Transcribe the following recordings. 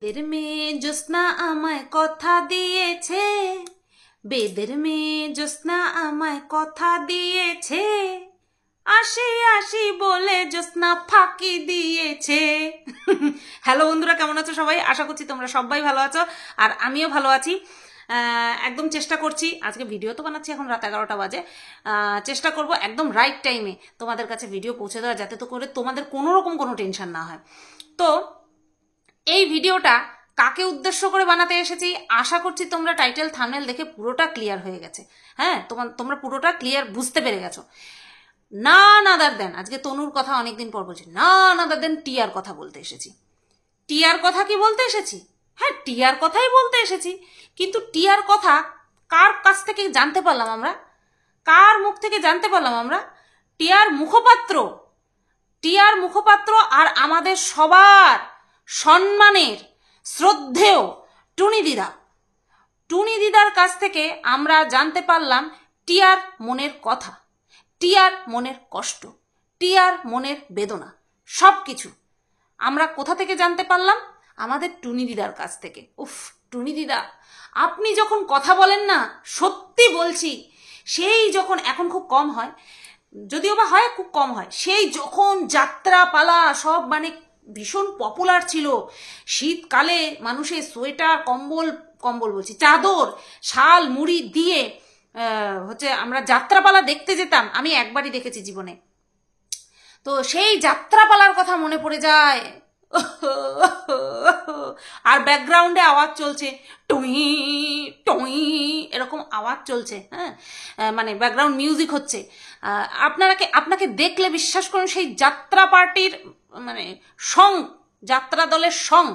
বেদের মেয়ে জ্যোৎস্না আমায় কথা দিয়েছে, বেদের মেয়ে জ্যোৎস্না আমায় কথা দিয়েছে, আসি আসি বলে জ্যোৎস্না ফাঁকি দিয়েছে। হ্যালো বন্ধুরা, কেমন আছো সবাই? আশা করছি তোমরা সবাই ভালো আছো, আর আমিও ভালো আছি। একদম চেষ্টা করছি, আজকে ভিডিও তো বানাচ্ছি এখন রাত 11টা বাজে, চেষ্টা করব একদম রাইট টাইমে তোমাদের কাছে ভিডিও পৌঁছে দেওয়া, যাতে তো করে তোমাদের কোনো রকম কোনো টেনশন না হয়। তো এই ভিডিওটা কাকে উদ্দেশ্য করে বানাতে এসেছি আশা করছি তোমরা টাইটেল থাম্বনেল দেখে পুরোটা ক্লিয়ার হয়ে গেছে। হ্যাঁ, তোমরা পুরোটা ক্লিয়ার বুঝতে পেরে গেছো। না আদার দেন, আজকে তনুর কথা অনেকদিন পর বলছি, না আদার দেন টিয়ার কথা বলতে এসেছি। টিয়ার কথা কি বলতে এসেছি? হ্যাঁ, টিয়ার কথাই বলতে এসেছি, কিন্তু টিয়ার কথা কার কাছ থেকে জানতে পারলাম আমরা? কার মুখ থেকে জানতে পারলাম আমরা? টিয়ার মুখপাত্র আর আমাদের সবার সম্মানের শ্রদ্ধেয় টুনি দিদার কাছ থেকে আমরা জানতে পারলাম টিয়ার মনের কথা, টিয়ার মনের কষ্ট, টিয়ার মনের বেদনা, সব কিছু আমরা কোথা থেকে জানতে পারলাম? আমাদের টুনি দিদার কাছ থেকে। উফ, টুনি দিদা আপনি যখন কথা বলেন না, সত্যি বলছি, সেই যখন এখন খুব কম হয়, যদিও বা হয় খুব কম হয়, সেই যখন যাত্রাপালা সব মানে ভীষণ পপুলার ছিল, শীতকালে মানুষের সোয়েটার কম্বল বলছি, চাদর শাল মুড়ি দিয়ে আমরা যাত্রাপালা দেখতে যেতাম। আমি একবারই দেখেছি জীবনে। তো সেই যাত্রাপালার কথা মনে পড়ে যায়, আর ব্যাকগ্রাউন্ডে আওয়াজ চলছে, টুই টুই এরকম আওয়াজ চলছে। হ্যাঁ, মানে ব্যাকগ্রাউন্ড মিউজিক হচ্ছে। আপনাকে দেখলে বিশ্বাস করুন, সেই যাত্রা পার্টির মানে সং, যাত্রা দলের সং,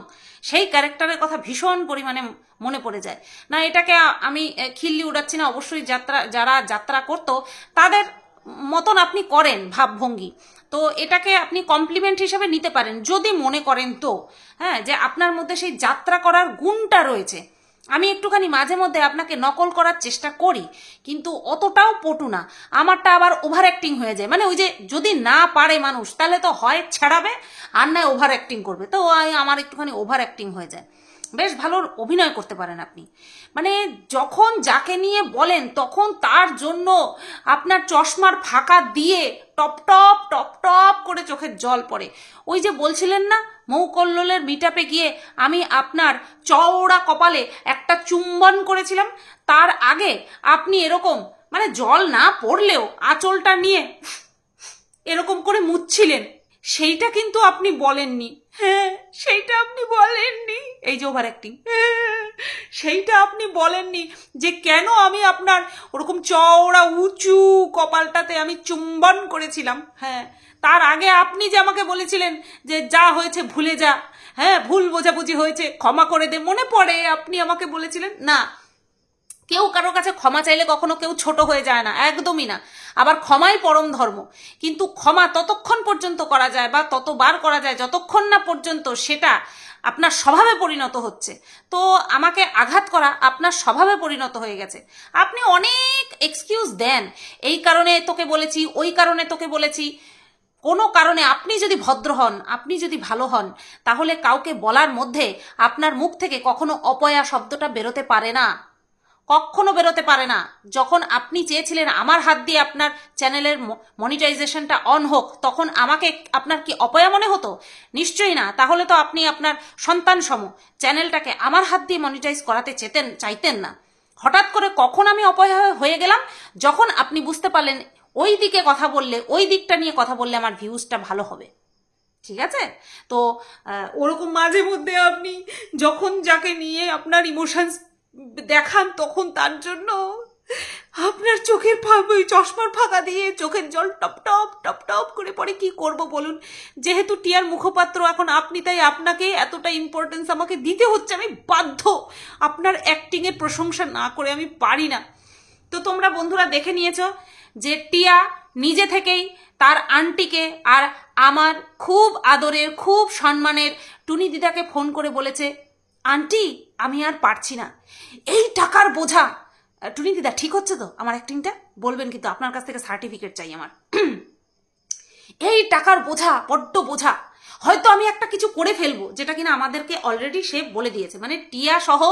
সেই ক্যারেক্টারের কথা ভীষণ পরিমাণে মনে পড়ে যায়। না, এটাকে আমি খিল্লি উড়াচ্ছি না, অবশ্যই যারা যাত্রা করতো তাদের মতন আপনি করেন ভাবভঙ্গি, তো এটাকে আপনি কমপ্লিমেন্ট হিসেবে নিতে পারেন যদি মনে করেন তো। হ্যাঁ, যে আপনার মধ্যে সেই যাত্রা করার গুণটা রয়েছে। আমি একটুখানি মাঝে মধ্যে আপনাকে নকল করার চেষ্টা করি, কিন্তু অতটাও পটু না। আমারটা আবার ওভার অ্যাক্টিং হয়ে যায়, মানে ওই যে যদি না পারে মানুষ তাহলে তো হয় ছাড়াবে, আর নয় ওভার অ্যাক্টিং করবে, তো আমার একটুখানি ওভার অ্যাক্টিং হয়ে যায়। বেশ ভালো অভিনয় করতে পারেন আপনি, মানে যখন যাকে নিয়ে বলেন তখন তার জন্য আপনার চশমার ফাঁকা দিয়ে টপ টপ টপ টপ করে চোখের জল পড়ে। ওই যে বলছিলেন না, মৌকল্লোলের মিটআপে গিয়ে আমি আপনার চওড়া কপালে একটা চুম্বন করেছিলাম, তার আগে আপনি এরকম মানে জল না পড়লেও আঁচলটা নিয়ে এরকম করে মুছছিলেন, সেইটা কিন্তু আপনি বলেননি। হ্যাঁ, সেইটা আপনি বলেননি, এই যে ওভার অ্যাক্টিং, সেইটা আপনি বলেননি যে কেন আমি আপনার ওরকম চওড়া উঁচু কপালটাতে আমি চুম্বন করেছিলাম। হ্যাঁ, তার আগে আপনি যে আমাকে বলেছিলেন যে যা হয়েছে ভুলে যা, হ্যাঁ ভুল বোঝাবুঝি হয়েছে ক্ষমা করে দে, মনে পড়ে আপনি আমাকে বলেছিলেন না। কেউ কারোর কাছে ক্ষমা চাইলে কখনো কেউ ছোট হয়ে যায় না, একদমই না। আবার ক্ষমাই পরম ধর্ম, কিন্তু ক্ষমা ততক্ষণ পর্যন্ত করা যায় বা ততবার করা যায় যতক্ষণ না পর্যন্ত সেটা আপনার স্বভাবে পরিণত হচ্ছে। তো আমাকে আঘাত করা আপনার স্বভাবে পরিণত হয়ে গেছে। আপনি অনেক এক্সকিউজ দেন, এই কারণে তোকে বলেছি, ওই কারণে তোকে বলেছি। কোনো কারণে আপনি যদি ভদ্র হন, আপনি যদি ভালো হন, তাহলে কাউকে বলার মধ্যে আপনার মুখ থেকে কখনো অপয়া শব্দটা বেরোতে পারে না, কখনো বেরোতে পারে না। যখন আপনি চেয়েছিলেন আমার হাত দিয়ে আপনার চ্যানেলের মনিটাইজেশনটা অন হোক, তখন আমাকে আপনার কি অপয়া মনে হতো? নিশ্চয়ই না। তাহলে তো আপনি আপনার সন্তান সম চ্যানেলটাকে আমার হাত দিয়ে মনিটাইজ করাতে চাইতেন না। হঠাৎ করে কখন আমি অপয়া হয়ে গেলাম? যখন আপনি বুঝতে পারলেন ওই দিকে কথা বললে, ওই দিকটা নিয়ে কথা বললে আমার ভিউজটা ভালো হবে। ঠিক আছে? তো ওরকম মাঝে মধ্যে আপনি যখন যাকে নিয়ে আপনার ইমোশনস দেখান, তখন তার জন্য আপনার চোখের চশমার ফাঁকা দিয়ে চোখের জল টপ টপ টপ টপ করে পড়ে। কি করব বলুন? যেহেতু টিয়ার মুখপাত্র এখন আপনি, তাই আপনাকে এতটা ইম্পর্টেন্স আমাকে দিতে হচ্ছে। আমি বাধ্য, আপনার অ্যাক্টিংয়ের প্রশংসা না করে আমি পারি না। তো তোমরা বন্ধুরা দেখে নিয়েছো যে টিয়া নিজে থেকেই তার আন্টিকে আর আমার খুব আদরের খুব সম্মানের টুনি দিদাকে ফোন করে বলেছে, আন্টি আমি আর পারছি না, এই টাকার বোঝা। টুনি দিদা ঠিক হচ্ছে তো আমার অ্যাক্টিংটা? বলবেন কিন্তু, আপনার কাছ থেকে সার্টিফিকেট চাই আমার। এই টাকার বোঝা, বড্ড বোঝা, হয়তো আমি একটা কিছু করে ফেলবো, যেটা কিনা আমাদেরকে অলরেডি সে বলে দিয়েছে। মানে টিয়া সহ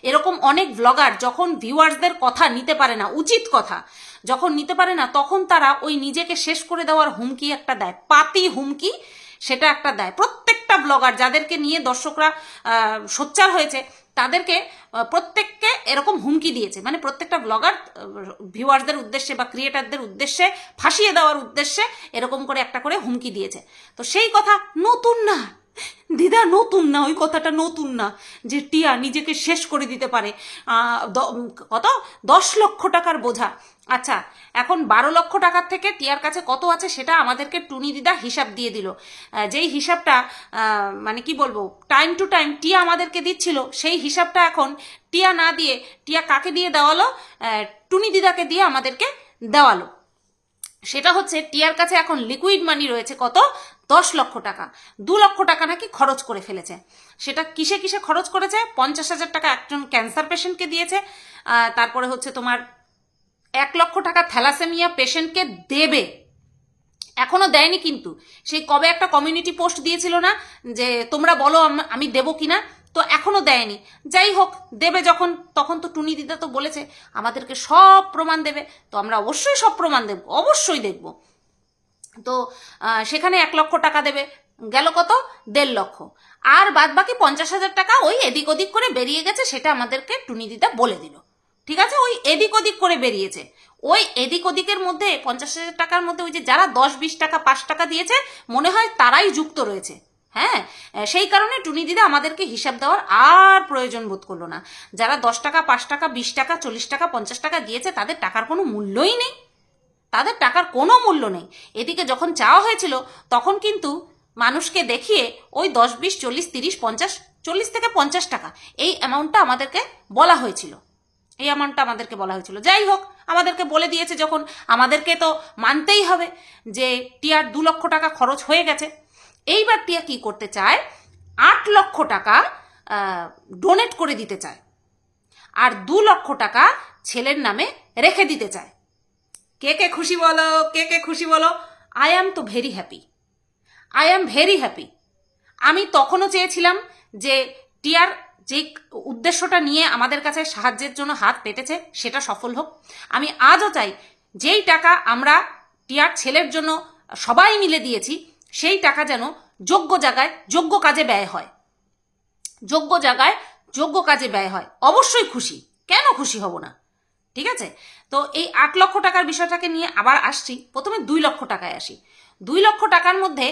এরকম অনেক ব্লগার যখন ভিউয়ার্সদের কথা নিতে পারে না, উচিত কথা যখন নিতে পারে না, তখন তারা ওই নিজেকে শেষ করে দেওয়ার হুমকি একটা দেয়, পাতি হুমকি সেটা একটা দেয়। প্রত্যেকটা ব্লগার যাদেরকে নিয়ে দর্শকরা সোচ্চার হয়েছে তাদেরকে প্রত্যেককে এরকম হুমকি দিয়েছে। মানে প্রত্যেকটা ব্লগার ভিউয়ার্সদের উদ্দেশ্যে বা ক্রিয়েটারদের উদ্দেশ্যে ফাঁসিয়ে দেওয়ার উদ্দেশ্যে এরকম করে একটা করে হুমকি দিয়েছে। তো সেই কথা নতুন না দিদা, নতুন না, ওই কথাটা নতুন না যে টিয়া নিজেকে শেষ করে দিতে পারে। কত 10 লক্ষ টাকার বোঝা। আচ্ছা, এখন 12 লক্ষ টাকার থেকে টিয়ার কাছে কত আছে সেটা আমাদেরকে টুনি দিদা হিসাব দিয়ে দিল। যেই হিসাবটা মানে কি বলবো, টাইম টু টাইম টিয়া আমাদেরকে দিচ্ছিল, সেই হিসাবটা এখন টিয়া না দিয়ে টিয়া কাকে দিয়ে দেওয়ালো, টুনি দিদাকে দিয়ে আমাদেরকে দেওয়ালো। সেটা হচ্ছে টিয়ার কাছে এখন লিকুইড মানি রয়েছে কত, 10 লক্ষ টাকা। 2 লক্ষ টাকা নাকি খরচ করে ফেলেছে। সেটা কিসে কিসে খরচ করেছে? 50,000 টাকা একজন ক্যান্সার পেশেন্টকে দিয়েছে, তারপরে হচ্ছে তোমার 1 লক্ষ টাকা থ্যালাসেমিয়া পেশেন্টকে দেবে, এখনো দেয়নি কিন্তু। সেই কবে একটা কমিউনিটি পোস্ট দিয়েছিল না যে তোমরা বলো আমি দেবো কিনা, তো এখনো দেয়নি। যাই হোক, দেবে যখন, তখন তো টুনি দিদা তো বলেছে আমাদেরকে সব প্রমাণ দেবে, তো আমরা অবশ্যই সব প্রমাণ দেব, অবশ্যই দেখব। তো সেখানে 1 লক্ষ টাকা দেবে, গেল কত, 1.5 লক্ষ। আর বাদ বাকি 50,000 টাকা ওই এদিক ওদিক করে বেরিয়ে গেছে, সেটা আমাদেরকে টুনি দিদা বলে দিল। ঠিক আছে, ওই এদিক ওদিক করে বেরিয়েছে। ওই এদিক ওদিকের মধ্যে 50,000 টাকার মধ্যে ওই যে যারা 10-20 টাকা 5 টাকা দিয়েছে মনে হয় তারাই যুক্ত রয়েছে। হ্যাঁ, সেই কারণে টুনি দিদা আমাদেরকে হিসাব দেওয়ার আর প্রয়োজন বোধ করলো না। যারা 10 টাকা 5 টাকা 20 টাকা 40 টাকা 50 টাকা দিয়েছে তাদের টাকার কোনো মূল্যই নেই, তাদের টাকার কোনো মূল্য নেই। এদিকে যখন চাওয়া হয়েছিল তখন কিন্তু মানুষকে দেখিয়ে ওই 10 20 40 30 50, 40 থেকে 50 টাকা এই অ্যামাউন্টটা আমাদেরকে বলা হয়েছিল, এই অ্যামাউন্টটা আমাদেরকে বলা হয়েছিল। যাই হোক, আমাদেরকে বলে দিয়েছে যখন, আমাদেরকে তো মানতেই হবে যে টিয়ার 2 লক্ষ টাকা খরচ হয়ে গেছে। এইবার টিয়া কি করতে চায়, 8 লক্ষ টাকা ডোনেট করে দিতে চায়, আর 2 লক্ষ টাকা ছেলের নামে রেখে দিতে চায়। কে কে খুশি বলো, কে কে খুশি বলো? আই অ্যাম তো very happy, I am very happy. আমি তখনও চেয়েছিলাম যে টিয়ার যে উদ্দেশ্যটা নিয়ে আমাদের কাছে সাহায্যের জন্য হাত পেতেছে সেটা সফল হোক। আমি আজও চাই যেই টাকা আমরা টিয়ার ছেলের জন্য সবাই মিলে দিয়েছি সেই টাকা যেন যোগ্য জায়গায় যোগ্য কাজে ব্যয় হয়, যোগ্য জায়গায় যোগ্য কাজে ব্যয় হয়। অবশ্যই খুশি, কেন খুশি হব না? ঠিক আছে, তো এই 8 লক্ষ টাকার বিষয়টাকে নিয়ে আবার আসছি। প্রথমে 2 লক্ষ টাকায় আসি। 2 লক্ষ টাকার মধ্যে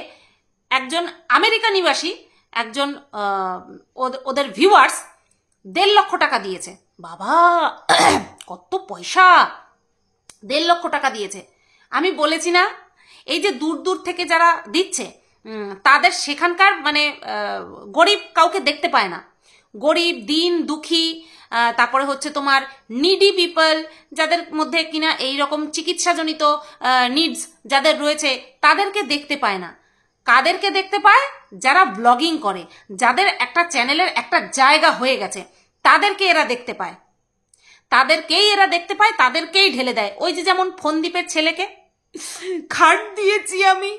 একজন আমেরিকা নিবাসী, একজন ওদের ভিউয়ার্স 1.5 লক্ষ টাকা দিয়েছে। বাবা কত পয়সা! 1.5 লক্ষ টাকা দিয়েছে। আমি বলেছি না, এই যে দূর দূর থেকে যারা দিচ্ছে তাদের সেখানকার মানে গরিব কাউকে দেখতে পায় না। গরিব, দিন দুঃখী, তারপরে হচ্ছে তোমার নিডি পিপল, যাদের মধ্যে কিনা এইরকম চিকিৎসাজনিত নিডস যাদের রয়েছে তাদেরকে দেখতে পায় না। কাদেরকে দেখতে পায়? যারা ব্লগিং করে, যাদের একটা চ্যানেলের একটা জায়গা হয়ে গেছে তাদেরকে এরা দেখতে পায়, তাদেরকেই এরা দেখতে পায়, তাদেরকেই ঢেলে দেয়। ওই যে যেমন ফোনদীপের ছেলেকে খাট দিয়েছি আমি,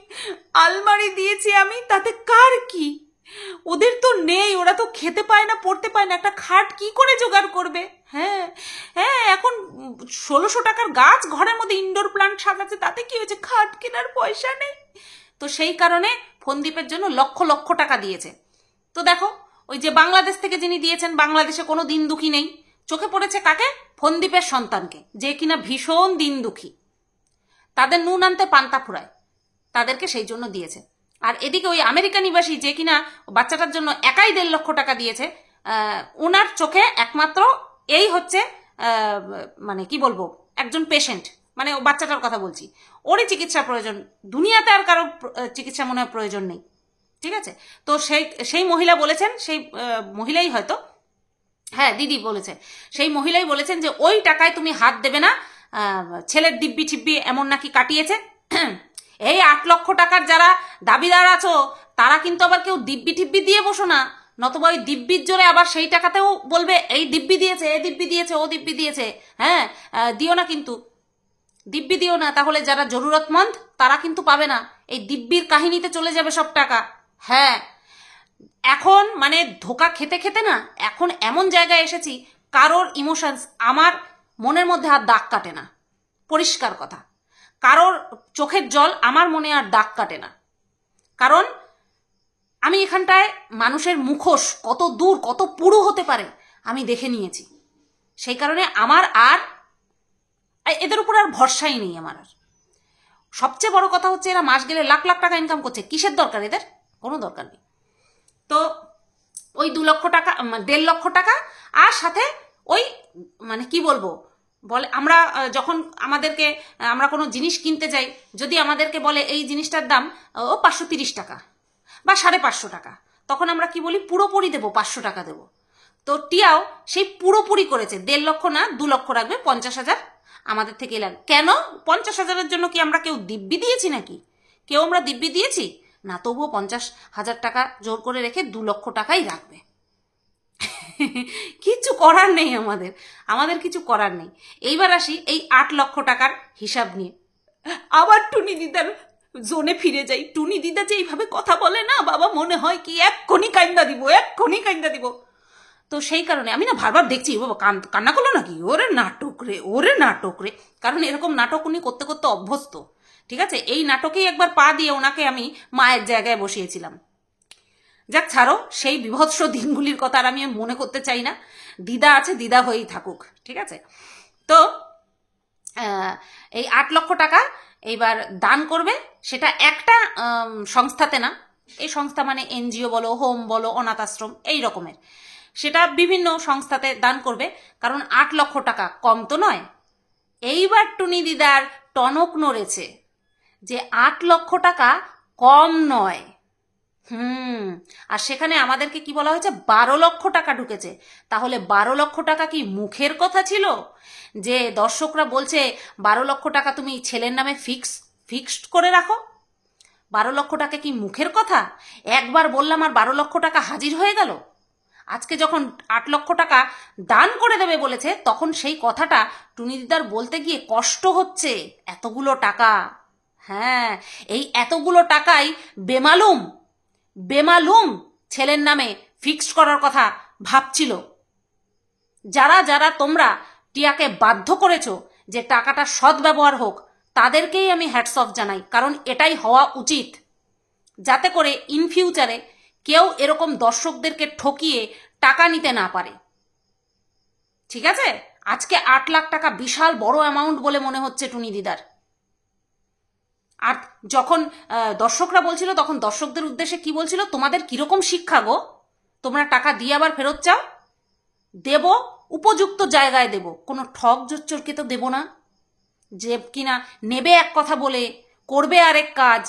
আলমারি দিয়েছি আমি, তাতে কার কি? ওদের তো নেই, ওরা তো খেতে পায় না, পড়তে পায় না, একটা খাট কি করে জোগাড় করবে? হ্যাঁ হ্যাঁ, এখন 1600 টাকার গাছ ঘরের মধ্যে ইনডোর প্লান্ট সাজাচ্ছে, তাতে কি হয়েছে? খাট কেনার পয়সা নেই। তো সেই কারণে ফোনদীপের জন্য লক্ষ লক্ষ টাকা দিয়েছে। তো দেখো, ওই যে বাংলাদেশ থেকে যিনি দিয়েছেন, বাংলাদেশে কোনো দিন দুঃখী নেই, চোখে পড়েছে কাকে? ফোনদীপের সন্তানকে, যে কিনা ভীষণ দিন দুঃখী, তাদের নুন আনতে পান্তা ফুরায়, তাদেরকে সেই জন্য দিয়েছে। আর এদিকে ওই আমেরিকা নিবাসী যে কিনা বাচ্চাটার জন্য একাই 1.5 লক্ষ টাকা দিয়েছে, ওনার চোখে একমাত্র এই হচ্ছে মানে কি বলবো, একজন পেশেন্ট, মানে ও বাচ্চাটার কথা বলছি, ওরই চিকিৎসা প্রয়োজন, দুনিয়াতে আর কারো চিকিৎসা মনে হয় প্রয়োজন নেই। ঠিক আছে, তো সেই মহিলা বলেছেন, সেই মহিলাই হয়তো, হ্যাঁ দিদি বলেছে, সেই মহিলাই বলেছেন যে ওই টাকায় তুমি হাত দেবে না, ছেলের দিব্যি ঠিব্বি এমন নাকি কাটিয়েছে। এই 8 লক্ষ টাকার যারা দাবিদার আছো তারা কিন্তু আবার কেউ দিব্যি ঠিব্বি দিয়ে বসো না, নতুবা ওই দিব্যির জোরে আবার সেই টাকাতেও বলবে এই দিব্যি দিয়েছে, এ দিব্যি দিয়েছে, ও দিব্যি দিয়েছে। হ্যাঁ, দিও না কিন্তু, দিব্যি দিও না, তাহলে যারা জরুরতমন্দ তারা কিন্তু পাবে না। এই দিব্যির কাহিনীতে চলে যাবে সব টাকা। হ্যাঁ, এখন মানে ধোকা খেতে খেতে না এখন এমন জায়গায় এসেছি, কারোর ইমোশনস আমার মনের মধ্যে আর দাগ কাটে না, পরিষ্কার কথা। কারোর চোখের জল আমার মনে আর দাগ কাটে না, কারণ আমি এখানটায় মানুষের মুখোশ কত দূর কত পুরু হতে পারে আমি দেখে নিয়েছি। সেই কারণে আমার আর এদের উপর আর ভরসাই নেই আমার আর। সবচেয়ে বড় কথা হচ্ছে এরা মাস গেলে লাখ লাখ টাকা ইনকাম করছে, কিসের দরকার এদের? কোনো দরকার নেই। তো ওই 2 লক্ষ টাকা 1.5 লক্ষ টাকা আর সাথে ওই মানে কি বলবো, বলে আমরা যখন আমাদেরকে আমরা কোনো জিনিস কিনতে যাই, যদি আমাদেরকে বলে এই জিনিসটার দাম 530 টাকা বা 550 টাকা, তখন আমরা কি বলি, পুরোপুরি দেবো, 500 টাকা দেবো। তো টিয়াও সেই পুরোপুরি করেছে, 1.5 লক্ষ না 2 লক্ষ রাখবে, 50,000 আমাদের থেকে লাগে। কেন 50,000-এর জন্য কি আমরা কেউ দিব্যি দিয়েছি নাকি? কেউ আমরা দিব্যি দিয়েছি না, তবুও 50,000 টাকা জোর করে রেখে 2 লক্ষ টাকাই রাখবে। কিছু করার নেই আমাদের কিছু করার নেই। এইবার আসি এই 8 লক্ষ টাকার হিসাব নিয়ে। আবার টুনি দিদার জোনে ফিরে যাই। টুনি দিদা যে এইভাবে কথা বলে না বাবা, মনে হয় কি এক্ষুনি কাইন্দা দিব। তো সেই কারণে আমি না বারবার দেখছি, বাবা কান্না করলো নাকি, ওরে নাটক রে। কারণ এরকম নাটক উনি করতে করতে অভ্যস্ত, ঠিক আছে। এই নাটকেই একবার পা দিয়ে ওনাকে আমি মায়ের জায়গায় বসিয়েছিলাম। যাক ছাড়ো, সেই বিভৎস দিনগুলির কথা আর আমি মনে করতে চাই না। দিদা আছে, দিদা হয়েই থাকুক, ঠিক আছে। তো এই 8 লক্ষ টাকা এইবার দান করবে, সেটা একটা সংস্থাতে না, এই সংস্থা মানে এনজিও বলো, হোম বলো, অনাথ আশ্রম এই রকমের, সেটা বিভিন্ন সংস্থাতে দান করবে। কারণ 8 লক্ষ টাকা কম তো নয়। এইবার টুনি দিদার টনক নড়েছে যে 8 লক্ষ টাকা কম নয়। আর সেখানে আমাদেরকে কি বলা হয়েছে, 12 লক্ষ টাকা ঢুকেছে। তাহলে 12 লক্ষ টাকা কি মুখের কথা ছিল? যে দর্শকরা বলছে 12 লক্ষ টাকা তুমি ছেলের নামে ফিক্সড করে রাখো, 12 লক্ষ টাকা কি মুখের কথা? একবার বললাম আর 12 লক্ষ টাকা হাজির হয়ে গেল। আজকে যখন 8 লক্ষ টাকা দান করে দেবে বলেছে, তখন সেই কথাটা টুনি দিদার বলতে গিয়ে কষ্ট হচ্ছে। এতগুলো টাকা, হ্যাঁ, এই এতগুলো টাকাই বেমালুম ছেলের নামে ফিক্সড করার কথা ভাবছিল। যারা তোমরা টিয়াকে বাধ্য করেছো যে টাকাটা সদ্ব্যবহার হোক, তাদেরকেই আমি হ্যাটস অফ জানাই। কারণ এটাই হওয়া উচিত, যাতে করে ইন ফিউচারে কেউ এরকম দর্শকদেরকে ঠকিয়ে টাকা নিতে না পারে, ঠিক আছে। আজকে 8 লাখ টাকা বিশাল বড় অ্যামাউন্ট বলে মনে হচ্ছে টুনি দিদার। আর যখন দর্শকরা বলছিল, তখন দর্শকদের উদ্দেশ্যে কি বলছিল, তোমাদের কিরকম শিক্ষা গো, তোমরা টাকা দিয়ে আবার ফেরত চাও? দেব, উপযুক্ত জায়গায় দেব, কোনো ঠক জোচ্চরকে তো দেব না, যে কিনা নেবে এক কথা বলে করবে আরেক কাজ,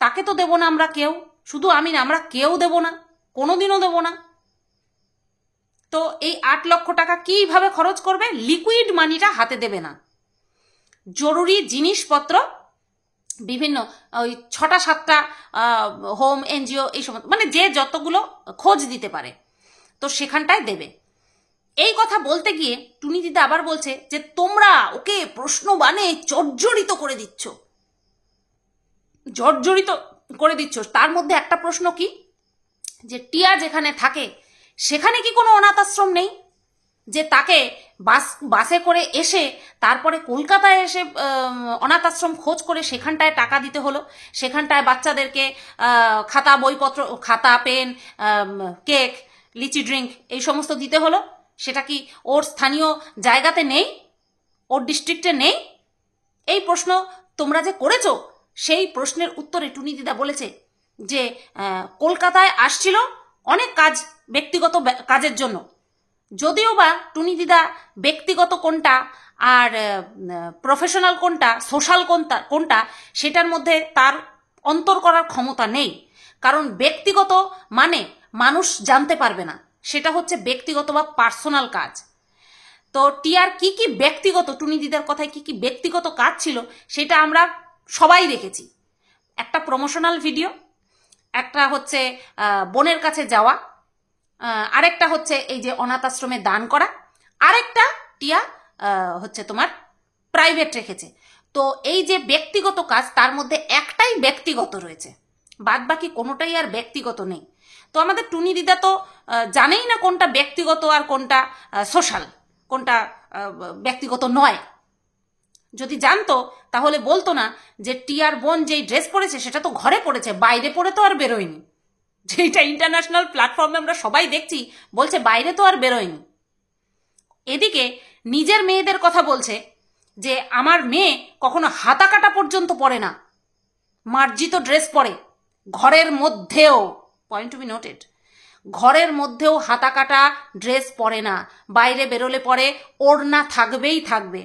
তাকে তো দেব না আমরা কেউ। শুধু আমি না, আমরা কেউ দেব না, কোনোদিনও দেব না। তো এই 8 লক্ষ টাকা কিভাবে খরচ করবে? লিকুইড মানিটা হাতে দেবে না, জরুরি জিনিসপত্র বিভিন্ন ওই 6টা-7টা হোম এনজিও এই সমস্ত, মানে যে যতগুলো খোঁজ দিতে পারে, তো সেখানটায় দেবে। এই কথা বলতে গিয়ে টুনি দিদা আবার বলছে যে তোমরা ওকে প্রশ্ন বানে জর্জরিত করে দিচ্ছ। তার মধ্যে একটা প্রশ্ন কি, যে টিয়া যেখানে থাকে সেখানে কি কোনো অনাথ আশ্রম নেই, যে তাকে বাসে করে এসে তারপরে কলকাতায় এসে অনাথ আশ্রম খোঁজ করে সেখানটায় টাকা দিতে হলো, সেখানটায় বাচ্চাদেরকে খাতা বইপত্র, খাতা পেন, কেক, লিচি ড্রিঙ্ক এই সমস্ত দিতে হলো? সেটা কি ওর স্থানীয় জায়গাতে নেই, ওর ডিস্ট্রিক্টে নেই? এই প্রশ্ন তোমরা যে করেছো, সেই প্রশ্নের উত্তরে টুনি দিদা বলেছে যে কলকাতায় আসছিল অনেক কাজ, ব্যক্তিগত কাজের জন্য। যদিও বা টুনি দিদা ব্যক্তিগত কোনটা আর প্রফেশনাল কোনটা, সোশ্যাল কোনটা সেটার মধ্যে তার অন্তর করার ক্ষমতা নেই। কারণ ব্যক্তিগত মানে মানুষ জানতে পারবে না, সেটা হচ্ছে ব্যক্তিগত বা পার্সোনাল কাজ। তো টিয়ার কি কি ব্যক্তিগত, টুনি দিদার কথায় কি কি ব্যক্তিগত কাজ ছিল সেটা আমরা সবাই দেখেছি। একটা প্রমোশনাল ভিডিও, একটা হচ্ছে বোনের কাছে যাওয়া, আরেকটা হচ্ছে এই যে অনাথ আশ্রমে দান করা, আরেকটা টিয়া হচ্ছে তোমার প্রাইভেট রেখেছে। তো এই যে ব্যক্তিগত কাজ, তার মধ্যে একটাই ব্যক্তিগত রয়েছে, বাদ বাকি কোনোটাই আর ব্যক্তিগত নেই। তো আমাদের টুনি দিদা তো জানেই না কোনটা ব্যক্তিগত আর কোনটা সোশ্যাল, কোনটা ব্যক্তিগত নয়। যদি জানতো তাহলে বলতো না যে টিয়ার বোন যেই ড্রেস পরেছে সেটা তো ঘরে পড়েছে, বাইরে পরে তো আর বেরোয়নি। যেটা ইন্টারন্যাশনাল প্ল্যাটফর্মে আমরা সবাই দেখছি, বলছে বাইরে তো আর বেরোয়নি। এদিকে নিজের মেয়েদের কথা বলছে যে আমার মেয়ে কখনো হাতা কাটা পর্যন্ত পরে না, মার্জিত ড্রেস পরে, ঘরের মধ্যেও, পয়েন্ট টু বি নোটেড, ঘরের মধ্যেও হাতা কাটা ড্রেস পরে না, বাইরে বেরোলে পরে ওড়না থাকবেই থাকবে।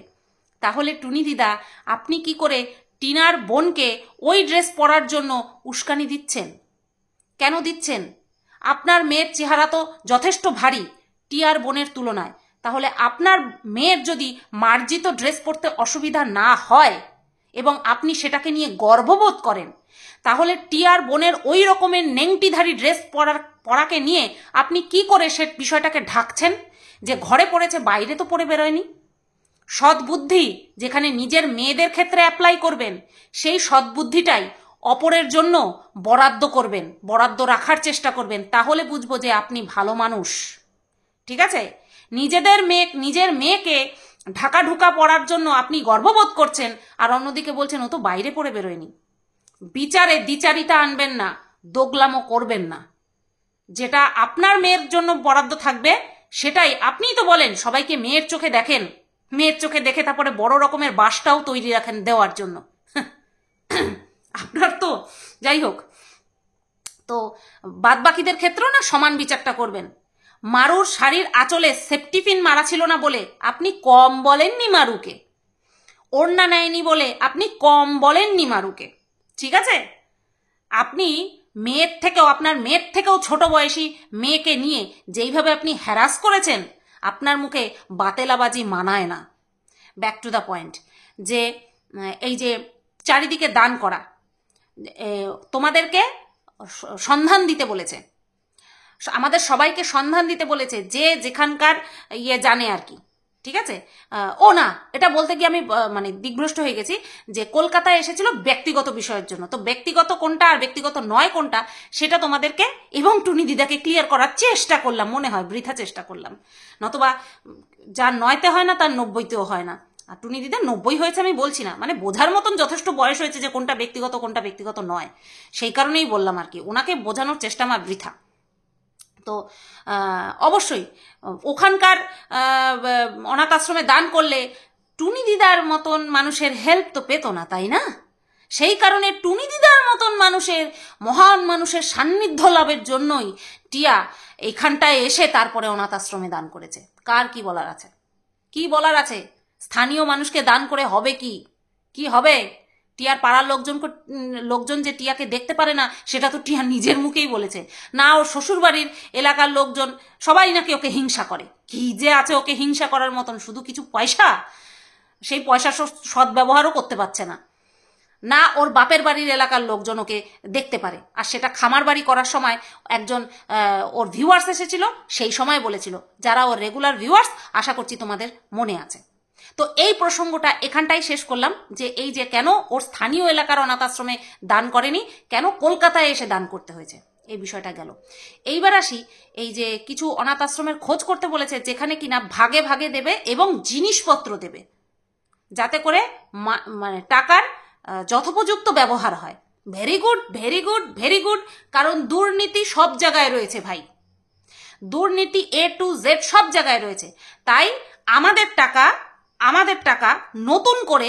তাহলে টুনি দিদা আপনি কি করে টিনার বোনকে ওই ড্রেস পরার জন্য উস্কানি দিচ্ছেন? কেন দিচ্ছেন? আপনার মেয়ের চেহারা তো যথেষ্ট ভারী টিয়ার বোনের তুলনায়। তাহলে আপনার মেয়ের যদি মার্জিত ড্রেস পরতে অসুবিধা না হয় এবং আপনি সেটাকে নিয়ে গর্ববোধ করেন, তাহলে টিয়ার বোনের ওই রকমের নেংটিধারী ড্রেস পরাকে নিয়ে আপনি কি করে সে বিষয়টাকে ঢাকছেন যে ঘরে পড়েছে, বাইরে তো পরে বেরোয়নি? সদ্বুদ্ধি যেখানে নিজের মেয়েদের ক্ষেত্রে অ্যাপ্লাই করবেন, সেই সদ্বুদ্ধিটাই অপরের জন্য বরাদ্দ করবেন, বরাদ্দ রাখার চেষ্টা করবেন। তাহলে বুঝবো যে আপনি ভালো মানুষ। ঠিক আছে? নিজের মেয়েকে ঢাকা ঢুকা পড়ার জন্য আপনি গর্ববোধ করছেন, আর অন্যদিকে বলছেন ও তো বাইরে পড়ে বেরোয়নি। বিচারে দ্বিচারিতা আনবেন না, দোগলামো করবেন না। যেটা আপনার মেয়ের জন্য বরাদ্দ থাকবে সেটাই, আপনিই তো বলেন সবাইকে মেয়ের চোখে দেখেন, মেয়ের চোখে দেখে তারপরে বড় রকমের বাসটাও তৈরি রাখেন দেওয়ার জন্য। আপনার তো যাই হোক, তো বাদ বাকিদের ক্ষেত্রেও না সমান বিচারটা করবেন। মারুর শাড়ির আঁচলে সেফটি পিন মারা ছিল না বলে আপনি কম বলেননি মারুকে, ওড়না নেয়নি বলে আপনি কম বলেননি মারুকে। ঠিক আছে? আপনি আপনার মেয়ের থেকেও ছোট বয়সী মেয়েকে নিয়ে যেইভাবে আপনি হ্যারাস করেছেন, আপনার মুখে বাতেলাবাজি মানায় না। ব্যাক টু দ্য পয়েন্ট, যে এই যে চারিদিকে দান করা, তোমাদেরকে সন্ধান দিতে বলেছে, আমাদের সবাইকে সন্ধান দিতে বলেছে, যে যেখানকার জানে আর কি। ঠিক আছে? ও না, এটা বলতে গিয়ে আমি মানে দিগ্ভ্রষ্ট হয়ে গেছি, যে কলকাতায় এসেছিল ব্যক্তিগত বিষয়ের জন্য। তো ব্যক্তিগত কোনটা আর ব্যক্তিগত নয় কোনটা সেটা তোমাদেরকে এবং টুনি দিদাকে ক্লিয়ার করার চেষ্টা করলাম, মনে হয় বৃথা চেষ্টা করলাম। নতবা যার 9তে হয় না তার 90তেও হয় না। আর টুনি দিদা 90 হয়েছে আমি বলছি না, মানে বোঝার মতন যথেষ্ট বয়স হয়েছে যে কোনটা ব্যক্তিগত কোনটা ব্যক্তিগত নয়, সেই কারণেই বললাম আর কি। ওনাকে বোঝানোর চেষ্টা আমার বৃথা। তো অবশ্যই ওখানকার অনাথ আশ্রমে দান করলে টুনি দিদার মতন মানুষের হেল্প তো পেত না, তাই না? সেই কারণে টুনি দিদার মতন মহান মানুষের সান্নিধ্য লাভের জন্যই টিয়া এইখানটায় এসে তারপরে অনাথ আশ্রমে দান করেছে। কার কি বলার আছে? কি বলার আছে? স্থানীয় মানুষকে দান করে হবে কি হবে? টিয়ার পাড়ার লোকজন যে টিয়াকে দেখতে পারে না, সেটা তো টিয়া নিজের মুখেই বলেছে। না, ওর শ্বশুরবাড়ির এলাকার লোকজন সবাই নাকি ওকে হিংসা করে। কি যে আছে ওকে হিংসা করার মতন? শুধু কিছু পয়সা, সেই পয়সা সদ্ব্যবহারও করতে পারছে না। না ওর বাপের বাড়ির এলাকার লোকজন ওকে দেখতে পারে, আর সেটা খামার বাড়ি করার সময় একজন ওর ভিউয়ার্স এসেছিল, সেই সময় বলেছিল, যারা ওর রেগুলার ভিউয়ার্স আশা করছি তোমাদের মনে আছে। তো এই প্রসঙ্গটা এখানটাই শেষ করলাম, যে এই যে কেন ওর স্থানীয় এলাকার অনাথ আশ্রমে দান করেনি, কেন কলকাতায় এসে দান করতে হয়েছে, এই বিষয়টা গেল। এইবার আসি, এই যে কিছু অনাথ আশ্রমের খোঁজ করতে বলেছে যেখানে কিনা ভাগে ভাগে দেবে এবং জিনিসপত্র দেবে, যাতে করে মানে টাকার যথোপযুক্ত ব্যবহার হয়। Very good, very good, very good. কারণ দুর্নীতি সব জায়গায় রয়েছে ভাই, দুর্নীতি A to Z সব জায়গায় রয়েছে। তাই আমাদের টাকা নতুন করে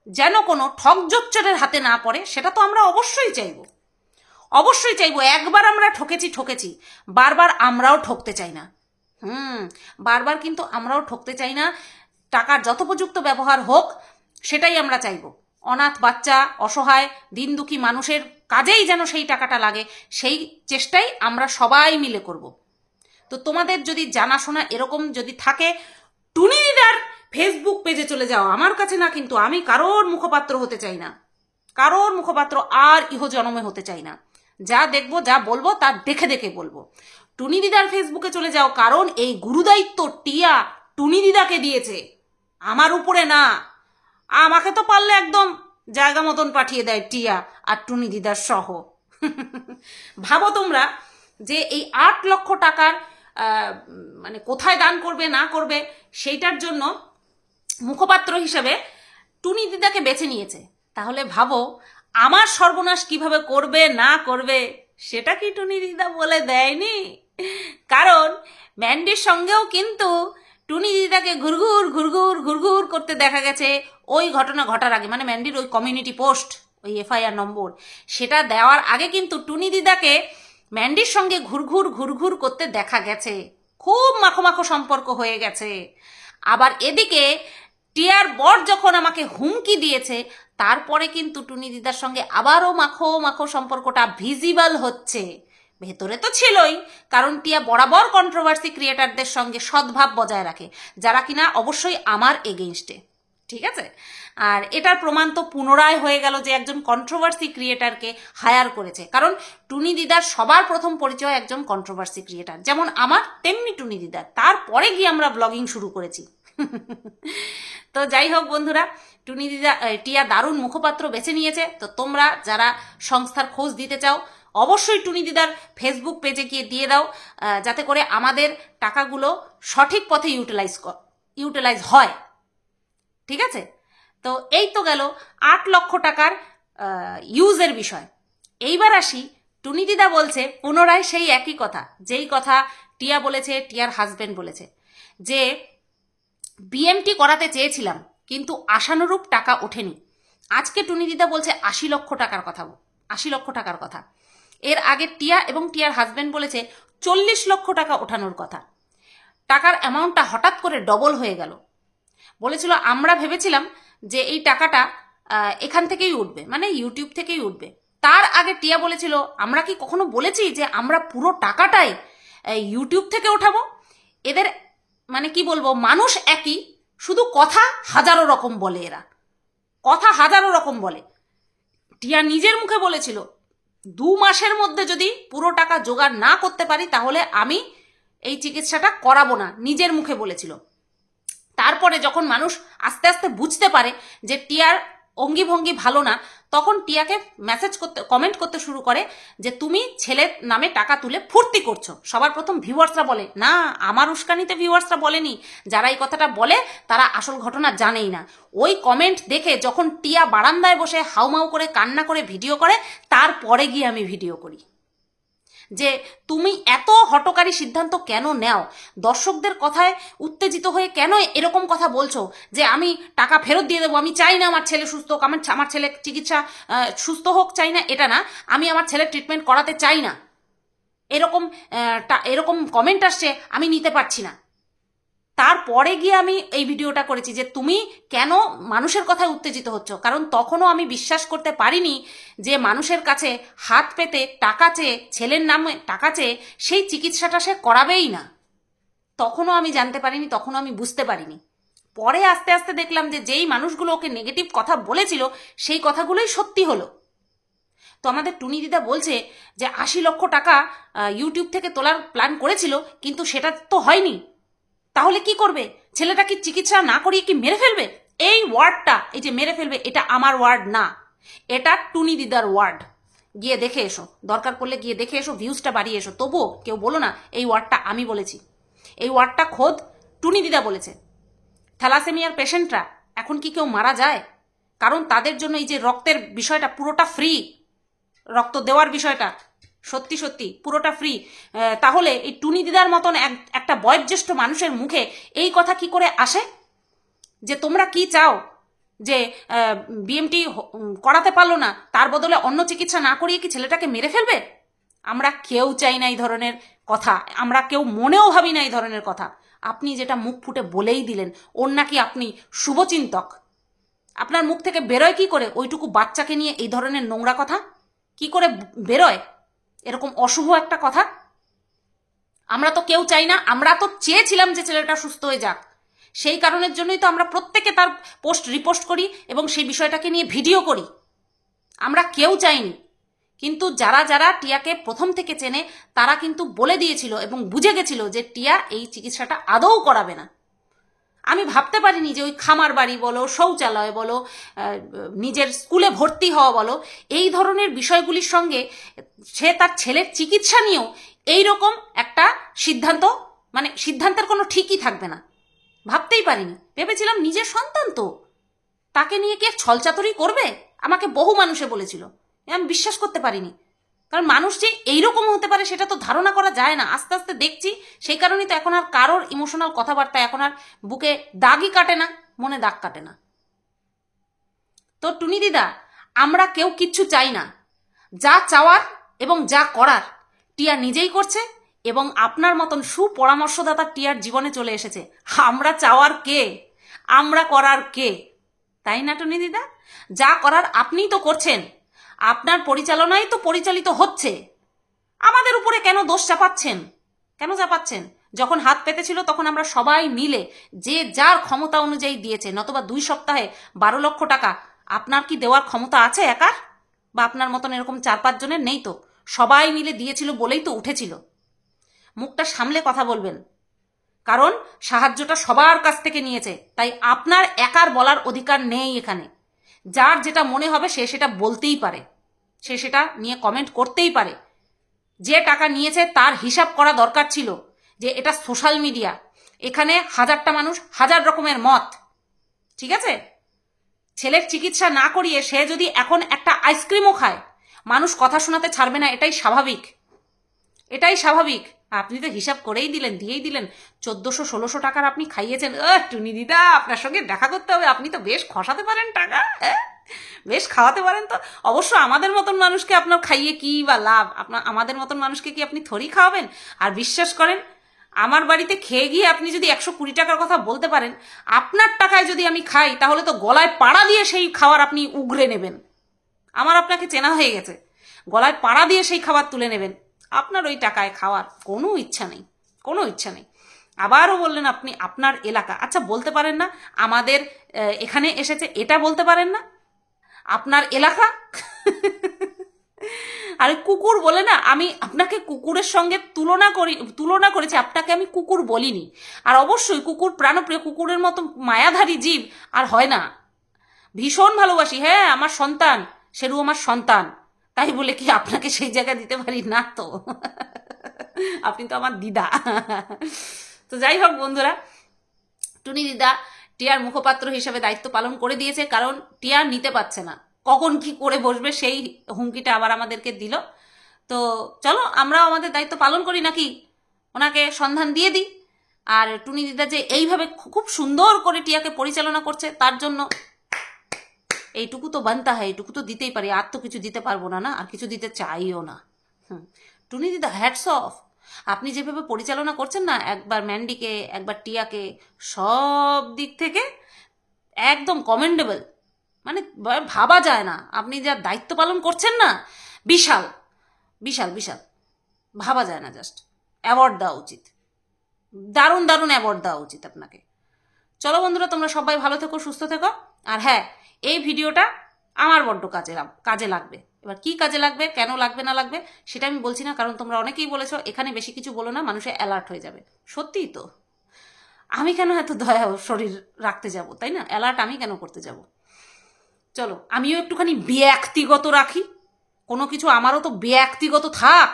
যেন কোনো ঠকজোচ্চরের হাতে না পড়ে, সেটা তো আমরা অবশ্যই চাইবো। একবার আমরা ঠকেছি, বারবার আমরাও ঠকতে চাই না। বারবার কিন্তু আমরাও ঠকতে চাই না। টাকার যথোপযুক্ত ব্যবহার হোক, সেটাই আমরা চাইবো। অনাথ বাচ্চা, অসহায় দিন দুঃখী মানুষের কাজেই যেন সেই টাকাটা লাগে, সেই চেষ্টাই আমরা সবাই মিলে করব। তো তোমাদের যদি জানাশোনা এরকম যদি থাকে, টুনি দিদার ফেসবুক পেজে চলে যাও, আমার কাছে না। কিন্তু আমি কারোর মুখপাত্র হতে চাই না, কারোর মুখপাত্র আর ইহজন্মে হতে চাই না। যা দেখবো, যা বলবো তা দেখে দেখে বলবো। টুনি দিদার ফেসবুকে চলে যাও, কারণ এই গুরুদায়িত্ব টিয়া টুনি দিদাকে দিয়েছে, আমার উপরে না। আমাকে তো পারলে একদম জায়গা মতন পাঠিয়ে দেয় টিয়া আর টুনি দিদার সহ। ভাবো তোমরা যে এই 8 লক্ষ টাকার মানে কোথায় দান করবে না করবে সেইটার জন্য মুখপাত্র হিসেবে টুনি দিদাকে বেছে নিয়েছে। তাহলে ভাবো আমার সর্বনাশ কিভাবে করবে না করবে সেটা কি টুনি দিদা বলে দেয়নি? কারণ ম্যান্ডির সঙ্গেও কিন্তু টুনি দিদাকে ঘুরঘুর ঘুরঘুর ঘুরঘুর করতে দেখা গেছে ওই ঘটনা ঘটার আগে, মানে ম্যান্ডির ওই কমিউনিটি পোস্ট, ওই এফআইআর নম্বর সেটা দেওয়ার আগে কিন্তু টুনি দিদাকে ম্যান্ডির সঙ্গে ঘুরঘুর ঘুরঘুর করতে দেখা গেছে, খুব মাখো মাখো সম্পর্ক হয়ে গেছে। আবার এদিকে টিয়ার বর যখন আমাকে হুমকি দিয়েছে তারপরে কিন্তু টুনি দিদার সঙ্গে আবারও মাখো মাখো সম্পর্কটা ভিজিবল হচ্ছে। ভেতরে তো ছিলই, কারণ টিয়া বরাবর কন্ট্রোভার্সি ক্রিয়েটারদের সঙ্গে সদ্ভাব বজায় রাখে, যারা কিনা অবশ্যই আমার এগেইনস্টে, ঠিক আছে। আর এটার প্রমাণ তো পুনরায় হয়ে গেল যে একজন কন্ট্রোভার্সি ক্রিয়েটারকে হায়ার করেছে, কারণ টুনি দিদার সবার প্রথম পরিচয় একজন কন্ট্রোভার্সি ক্রিয়েটার, যেমন আমার তেমনি টুনি দিদার, তারপরে গিয়ে আমরা ব্লগিং শুরু করেছি। তো যাই হোক বন্ধুরা, টুনি দিদা টিয়া দারুণ মুখপাত্র বেছে নিয়েছে। তো তোমরা যারা সংস্থার খোঁজ দিতে চাও অবশ্যই টুনি দিদার ফেসবুক পেজে গিয়ে দিয়ে দাও, যাতে করে আমাদের টাকাগুলো সঠিক পথে ইউটিলাইজ হয়, ঠিক আছে। তো এই তো গেল 8 লক্ষ টাকার ইউজের বিষয়। এইবার আসি, টুনি দিদা বলছে পুনরায় সেই একই কথা, যেই কথা টিয়া বলেছে, টিয়ার হাজবেন্ড বলেছে, যে বিএমটি করাতে চেয়েছিলাম কিন্তু আশানুরূপ টাকা ওঠেনি। আজকে টুনি দিদা বলছে 80 লক্ষ টাকার কথা, 80 লক্ষ টাকার কথা। এর আগে টিয়া এবং টিয়ার হাজবেন্ড বলেছে 40 লক্ষ টাকা ওঠানোর কথা। টাকার অ্যামাউন্টটা হঠাৎ করে ডবল হয়ে গেল। বলেছিল আমরা ভেবেছিলাম যে এই টাকাটা এখান থেকেই উঠবে, মানে ইউটিউব থেকেই উঠবে। তার আগে টিয়া বলেছিল আমরা কি কখনো বলেছি যে আমরা পুরো টাকাটাই ইউটিউব থেকে ওঠাবো? এদের মানে কি বলবো, মানুষ একই, শুধু কথা হাজারো রকম বলে, এরা কথা হাজারো রকম বলে। টিয়া নিজের মুখে বলেছিল 2 মাসের মধ্যে যদি পুরো টাকা জোগাড় না করতে পারি তাহলে আমি এই চিকিৎসাটা করাবো না, নিজের মুখে বলেছিল। তারপরে যখন মানুষ আস্তে আস্তে বুঝতে পারে যে টিয়ার অঙ্গিভঙ্গি ভালো না, তখন টিয়াকে কমেন্ট করতে শুরু করে যে তুমি ছেলের নামে টাকা তুলে ফুর্তি করছো। সবার প্রথম ভিউয়ার্সরা বলে, না আমার উস্কানিতে ভিউয়ার্সরা বলেনি, যারা এই কথাটা বলে তারা আসল ঘটনা জানেই না। ওই কমেন্ট দেখে যখন টিয়া বারান্দায় বসে হাউমাউ করে কান্না করে ভিডিও করে, তারপরে গিয়ে আমি ভিডিও করি যে তুমি এত হঠকারী সিদ্ধান্ত কেন নেও, দর্শকদের কথায় উত্তেজিত হয়ে কেন এরকম কথা বলছো যে আমি টাকা ফেরত দিয়ে দেবো, আমি চাই না আমার ছেলে সুস্থ হোক, আমার ছেলে চিকিৎসা সুস্থ হোক চাই না, এটা না, আমি আমার ছেলের ট্রিটমেন্ট করাতে চাই না, এরকম কমেন্ট আসছে, আমি নিতে পারছি না। তারপরে গিয়ে আমি এই ভিডিওটা করেছি যে তুমি কেন মানুষের কথায় উত্তেজিত হচ্ছ, কারণ তখনও আমি বিশ্বাস করতে পারিনি যে মানুষের কাছে হাত পেতে টাকা চেয়ে, ছেলের নামে টাকা চেয়ে সেই চিকিৎসাটা সে করাবেই না। তখনও আমি জানতে পারিনি, তখনও আমি বুঝতে পারিনি। পরে আস্তে আস্তে দেখলাম যে যেই মানুষগুলো ওকে নেগেটিভ কথা বলেছিল সেই কথাগুলোই সত্যি হলো। তো আমাদের টুনি দিদা বলছে যে 80 লক্ষ টাকা ইউটিউব থেকে তোলার প্ল্যান করেছিল, কিন্তু সেটা তো হয়নি। তাহলে কি করবে? ছেলেটা কি চিকিৎসা না করিয়ে কি মেরে ফেলবে? এই ওয়ার্ডটা, এই যে মেরে ফেলবে, এটা আমার ওয়ার্ড না, এটা টুনি দিদার ওয়ার্ড। গিয়ে দেখে এসো, দরকার পড়লে গিয়ে দেখে এসো, ভিউজটা বাড়িয়ে এসো, তবুও কেউ বলো না এই ওয়ার্ডটা আমি বলেছি। এই ওয়ার্ডটা খোদ টুনি দিদা বলেছে। থ্যালাসেমিয়ার পেশেন্টরা এখন কি কেউ মারা যায়? কারণ তাদের জন্য এই যে রক্তের বিষয়টা পুরোটা ফ্রি, রক্ত দেওয়ার বিষয়টা সত্যি সত্যি পুরোটা ফ্রি। তাহলে এই টুনি দিদার মতন একটা বয়োজ্যেষ্ঠ মানুষের মুখে এই কথা কি করে আসে যে তোমরা কি চাও যে বিএমটি করাতে পারলো না, তার বদলে অন্য চিকিৎসা না করিয়ে কি ছেলেটাকে মেরে ফেলবে? আমরা কেউ চাই না এই ধরনের কথা, আমরা কেউ মনেও ভাবি না এই ধরনের কথা। আপনি যেটা মুখ ফুটে বলেই দিলেন, ওর নাকি আপনি শুভচিন্তক, আপনার মুখ থেকে বেরোয় কি করে ওইটুকু বাচ্চাকে নিয়ে এই ধরনের নোংরা কথা? কি করে বেরোয় এরকম অশুভ একটা কথা? আমরা তো কেউ চাই না, আমরা তো চেয়েছিলাম যে ছেলেটা সুস্থ হয়ে যাক, সেই কারণের জন্যই তো আমরা প্রত্যেকে তার পোস্ট রিপোস্ট করি এবং সেই বিষয়টাকে নিয়ে ভিডিও করি। আমরা কেউ চাইনি, কিন্তু যারা যারা টিয়াকে প্রথম থেকে চেনে তারা কিন্তু বলে দিয়েছিল এবং বুঝে গেছিল যে টিয়া এই চিকিৎসাটা আদৌ করাবে না। আমি ভাবতে পারিনি যে ওই খামার বাড়ি বলো, শৌচালয় বলো, নিজের স্কুলে ভর্তি হওয়া বলো, এই ধরনের বিষয়গুলির সঙ্গে সে তার ছেলের চিকিৎসা নিয়েও এইরকম একটা সিদ্ধান্ত, মানে সিদ্ধান্তের কোনো ঠিকই থাকবে না। ভাবতেই পারিনি, ভেবেছিলাম নিজের সন্তান তো, তাকে নিয়ে কি ছলচাতুরি করবে। আমাকে বহু মানুষে বলেছিল, আমি বিশ্বাস করতে পারিনি, কারণ মানুষ যে এইরকম হতে পারে সেটা তো ধারণা করা যায় না। আস্তে আস্তে দেখছি, সেই কারণেই তো এখন আর কারোর ইমোশনাল কথাবার্তা এখন আর বুকে দাগই কাটে না, মনে দাগ কাটে না। তো টুনি দিদা, আমরা কেউ কিচ্ছু চাই না, যা চাওয়ার এবং যা করার টিয়া নিজেই করছে, এবং আপনার মতন সুপরামর্শদাতা টিয়ার জীবনে চলে এসেছে। আমরা চাওয়ার কে, আমরা করার কে, তাই না টুনি দিদা? যা করার আপনিই তো করছেন, আপনার পরিচালনাই তো পরিচালিত হচ্ছে। আমাদের উপরে কেন দোষ চাপাচ্ছেন, কেন চাপাচ্ছেন? যখন হাত পেতেছিল তখন আমরা সবাই মিলে যে যার ক্ষমতা অনুযায়ী দিয়েছে, নতবা 2 সপ্তাহে 12 লক্ষ টাকা আপনার কি দেওয়ার ক্ষমতা আছে একার? বা আপনার মতন এরকম 4-5 জনের নেই তো? সবাই মিলে দিয়েছিল বলেই তো উঠেছিল। মুখটা সামলে কথা বলবেন, কারণ সাহায্যটা সবার কাছ থেকে নিয়েছে, তাই আপনার একার বলার অধিকার নেই এখানে। যার যেটা মনে হবে সে সেটা বলতেই পারে, সে সেটা নিয়ে কমেন্ট করতেই পারে। যে টাকা নিয়েছে তার হিসাব করা দরকার ছিল, যে এটা সোশ্যাল মিডিয়া, এখানে 1000টা মানুষ 1000 রকমের মত, ঠিক আছে? ছেলের চিকিৎসা না করিয়ে সে যদি এখন একটা আইসক্রিমও খায়, মানুষ কথা শোনাতে ছাড়বে না, এটাই স্বাভাবিক, এটাই স্বাভাবিক। আপনি তো হিসাব করেই দিলেন, দিয়েই দিলেন 1400-1600 টাকার আপনি খাইয়েছেন। টুনি দিদা, আপনার সঙ্গে দেখা করতে হবে, আপনি তো বেশ খসাতে পারেন টাকা, বেশ খাওয়াতে পারেন। তো অবশ্য আমাদের মতন মানুষকে আপনার খাইয়ে কি বা লাভ? আমাদের মতন মানুষকে কি আপনি থরি খাওয়াবেন? আর বিশ্বাস করেন, আমার বাড়িতে খেয়ে গিয়ে আপনি যদি 120 টাকার কথা বলতে পারেন, আপনার টাকায় যদি আমি খাই তাহলে তো গলায় পাড়া দিয়ে সেই খাবার আপনি উগরে নেবেন। আমার আপনাকে চেনা হয়ে গেছে, গলায় পাড়া দিয়ে সেই খাবার তুলে নেবেন। আপনার ওই টাকায় খাওয়ার কোনো ইচ্ছা নেই, কোনো ইচ্ছা নেই। আবারও বললেন আপনি আপনার এলাকা, আচ্ছা বলতে পারেন না আমাদের এখানে এসেছে, এটা বলতে পারেন না আপনার এলাকা? আর কুকুর বলে না, আমি আপনাকে কুকুরের সঙ্গে তুলনা করেছি, আপনাকে আমি কুকুর বলিনি। আর অবশ্যই কুকুর প্রাণপ্রিয়, কুকুরের মতো মায়াধারী জীব আর হয় না। ভীষণ ভালোবাসি, হ্যাঁ আমার সন্তান, শেরু আমার সন্তান, তাই বলে কি আপনাকে সেই জায়গা দিতে পারি না তো? আপনি তো আমার দিদা। তো যাই হোক বন্ধুরা, টুনি দিদা টিয়ার মুখপাত্র হিসেবে দায়িত্ব পালন করে দিয়েছে, কারণ টিয়া নিতে পারছে না, কখন কি করে বসবে সেই হুমকিটা আবার আমাদেরকে দিল। তো চলো আমরাও আমাদের দায়িত্ব পালন করি, নাকি ওনাকে সন্ধান দিয়ে দিই। আর টুনি দিদা যে এইভাবে খুব সুন্দর করে টিয়াকে পরিচালনা করছে, তার জন্য এইটুকু তো বানতা হয়, এইটুকু তো দিতেই পারি, আর তো কিছু দিতে পারবো না, আর কিছু দিতে চাইও না। টুনি দিদা হ্যাটস অফ, আপনি যেভাবে পরিচালনা করছেন না, একবার ম্যান্ডিকে একবার টিয়াকে, সব দিক থেকে একদম কমেন্ডেবল, মানে ভাবা যায় না। আপনি যা দায়িত্ব পালন করছেন না, বিশাল বিশাল বিশাল, ভাবা যায় না। জাস্ট অ্যাওয়ার্ড দেওয়া উচিত, দারুণ দারুণ অ্যাওয়ার্ড দেওয়া উচিত আপনাকে। চলো বন্ধুরা, তোমরা সবাই ভালো থেকো, সুস্থ থেকো। আর হ্যাঁ, এই ভিডিওটা আমার বড্ড কাজে লাগবে। এবার কি কাজে লাগবে, কেন লাগবে না লাগবে সেটা আমি বলছি না, কারণ তোমরা অনেকেই বলেছো এখানে বেশি কিছু বলো না, মানুষে অ্যালার্ট হয়ে যাবে। সত্যিই তো, আমি কেন এত দয়া শরীর রাখতে যাব, তাই না? অ্যালার্ট আমি কেন করতে যাব? চলো আমিও একটুখানি ব্যক্তিগত রাখি, কোনো কিছু আমারও তো ব্যক্তিগত থাক,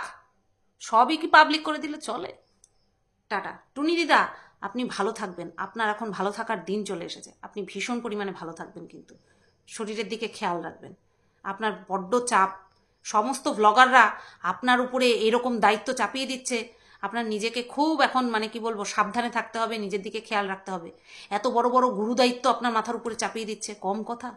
সবই কি পাবলিক করে দিলে চলে? টাটা। টুনি দিদা, আপনি ভালো থাকবেন, আপনার এখন ভালো থাকার দিন চলে এসেছে, আপনি ভীষণ পরিমাণে ভালো থাকবেন, কিন্তু শরীরের দিকে খেয়াল রাখবেন। আপনার বড্ড চাপ, সমস্ত ব্লগাররা আপনার উপরে এরকম দায়িত্ব চাপিয়ে দিচ্ছে, আপনার নিজেকে খুব এখন মানে কি বলবো, সাবধানে থাকতে হবে, নিজের দিকে খেয়াল রাখতে হবে। এত বড় বড় গুরু দায়িত্ব আপনার মাথার উপরে চাপিয়ে দিচ্ছে, কম কথা?